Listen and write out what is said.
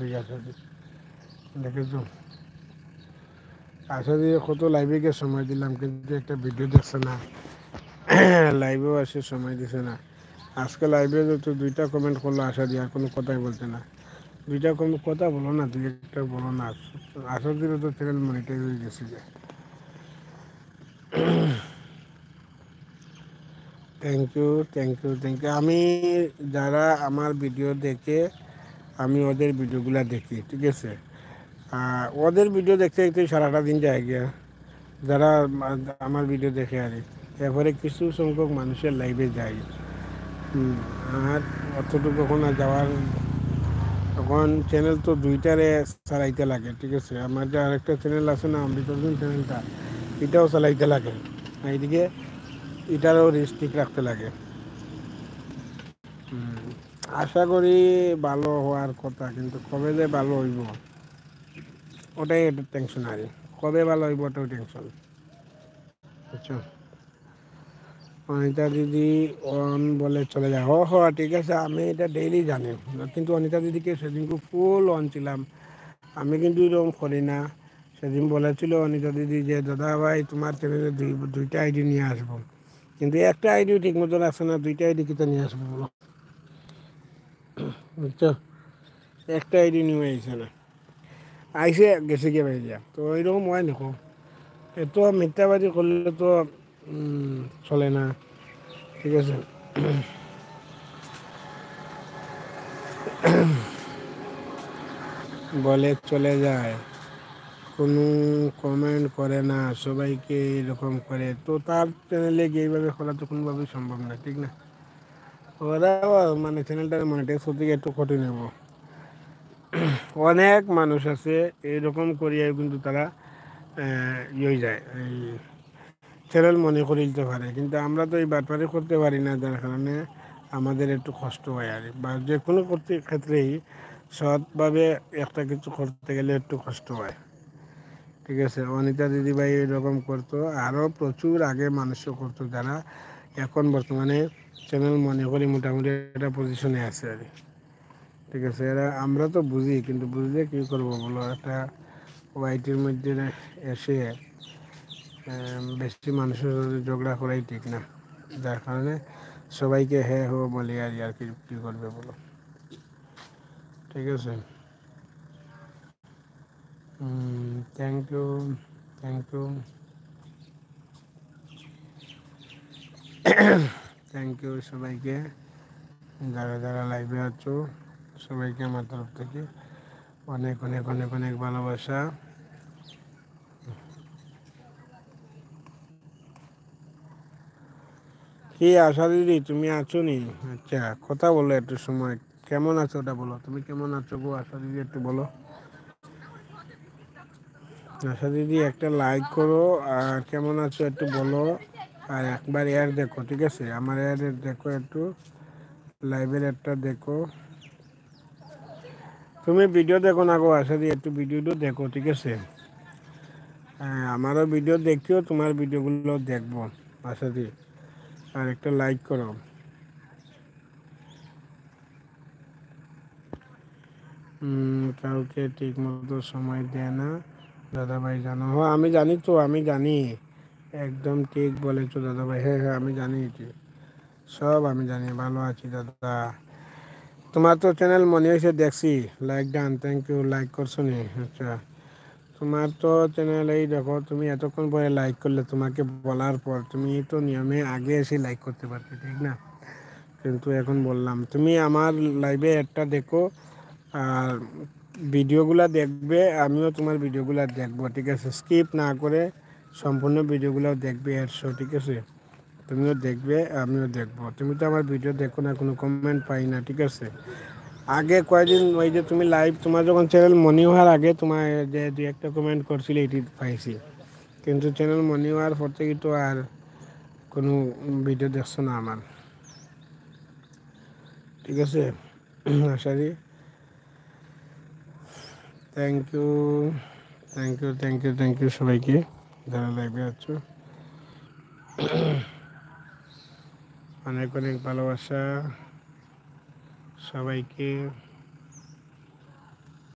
গেছে আসলে দেখেছো আসলে কত লাইভে গিয়ে সময় দিলাম কিন্তু একটা ভিডিও দেখছে না লাইভেও আসে সময় দিছে না আজকে লাইভে তো দুইটা কমেন্ট করলো আশা দিয়ে আর কোনো কথাই বলছে না দুইটা কোনো কথা বলো না দুই একটা বলো না আশা দিলে তো চ্যানেল মনিটাইজ হয়ে গেছে যে thank you thank you thank you আমি যারা আমার ভিডিও দেখে আমি ওদের ভিডিওগুলো দেখি ঠিক আছে ওদের ভিডিও দেখতে দেখতে সারাটা দিন যায় গিয়া যারা আমার ভিডিও দেখে আর এরপরে কিছু সংখ্যক মানুষের লাইভে যায় আর অতটুকু কখন আর যাওয়ার তখন চ্যানেল তো দুইটারে চালাইতে লাগে ঠিক আছে আমার যে আরেকটা চ্যানেল আছে না অমৃতর্জুন চ্যানেলটা এটাও চালাইতে লাগে এইদিকে এটারও রেস্ট্রিক্ট রাখতে লাগে আশা করি ভালো হওয়ার কথা কিন্তু কবে যে ভালো হইব ওটাই একটু টেনশন আর কবে ভালো হইব ওটাও টেনশন বুঝছো অনিতা দিদি অন বলে চলে যায় ঠিক আছে আমি এটা ডেইলি জানি কিন্তু অনিতা দিদিকে সেদিনকে ফুল অন ছিলাম আমি কিন্তু এরকম করি না সেদিন বলেছিল অনিতা দিদি যে দাদা ভাই তোমার চ্যানেলে দুইটা আইডি নিয়ে আসবো কিন্তু একটা আইডিও ঠিক মতো আসে না দুইটা আইডি কিতা নিয়ে আসবো বলো বুঝছো একটা আইডি নিয়ে আইসে না আইসে গেছে গিয়ে বাইরিয়া তো এরকম হয় নাকো এত মিথ্যাবাদী করলে তো চলে না ঠিক আছে বলে চলে যায় কোনো কমেন্ট করে না সবাইকে এরকম করে তো তার চ্যানেলে গিয়ে এইভাবে করা তো কোনোভাবেই সম্ভব না ঠিক না ওরা মানে চ্যানেলটা মনিটাইজ করতে গিয়ে একটু কঠিন নেব অনেক মানুষ আছে এইরকম করিয়া কিন্তু তারা ইয়ে যায় এই চ্যানেল মনে করে দিতে পারে কিন্তু আমরা তো এই বাটপারি করতে পারি না যার কারণে আমাদের একটু কষ্ট হয় আর বা যে কোনো করতে ক্ষেত্রেই সৎভাবে একটা কিছু করতে গেলে একটু কষ্ট হয় ঠিক আছে অনিতা দিদিভাই এরকম করতো আরও প্রচুর আগে মানুষও করতো যারা এখন বর্তমানে চ্যানেল মনে করি মোটামুটি একটা পজিশনে আছে আর ঠিক আছে এরা আমরা তো বুঝি কিন্তু বুঝলে কী করবো বলো একটা ওয়াইটির মধ্যে এসে বেশি মানুষের সাথে ঝগড়া করাই ঠিক না যার কারণে সবাইকে হ্যাঁ হো বলে আর কি কী করবে বলো ঠিক আছে thank you thank you thank you সবাইকে যারা যারা লাইভে আছো সবাইকে আমার তরফ থেকে অনেক অনেক অনেক অনেক ভালোবাসা কি আশা দিদি তুমি আছো নি আচ্ছা কথা বলো একটু সময় কেমন আছো ওটা বলো তুমি কেমন আছো গো আশা দিদি একটু বলো আশা দিদি একটা লাইক করো আর কেমন আছো একটু বলো আর একবার এয়ার দেখো ঠিক আছে আমার এয়ার দেখো একটু লাইভের একটা দেখো তুমি ভিডিও দেখো না গো আশা দিদি একটু ভিডিওটা দেখো ঠিক আছে হ্যাঁ আমারও ভিডিও দেখিও তোমার ভিডিওগুলো দেখবো আশা দিদি আর একটা লাইক করো কাউকে ঠিক মতো সময় দেয় না দাদাভাই জানো হ্যাঁ আমি জানি তো আমি জানি একদম ঠিক বলেছো দাদাভাই হ্যাঁ হ্যাঁ আমি জানি এটি সব আমি জানি ভালো আছি দাদা তোমার তো চ্যানেল মনে হয়েছে দেখছি like done thank you like করছো নি আচ্ছা তোমার তো চ্যানেল এই দেখো তুমি এতক্ষণ পরে লাইক করলে তোমাকে বলার পর তুমি তো নিয়মে আগে এসে লাইক করতে পারতে ঠিক না কিন্তু এখন বললাম তুমি আমার লাইভে একটা দেখো আর ভিডিওগুলো দেখবে আমিও তোমার ভিডিওগুলো দেখবো ঠিক আছে স্কিপ না করে সম্পূর্ণ ভিডিওগুলো দেখবে একশো ঠিক আছে তুমিও দেখবে আমিও দেখবো তুমি তো আমার ভিডিও দেখো না কোনো কমেন্ট পাই না ঠিক আছে আগে কয়েকদিন ওই যে তুমি লাইভ তোমার যখন চ্যানেল মনি হওয়ার আগে তোমার যে দুই একটা কমেন্ট করছিলে এটি পাইছি কিন্তু চ্যানেল মনি হওয়ার পর থেকে তো আর কোনো ভিডিও দেখছো না আমার ঠিক আছে আশারি thank you thank you thank you thank you সবাইকে যারা লাইভে আছো অনেক অনেক ভালোবাসা সবাইকে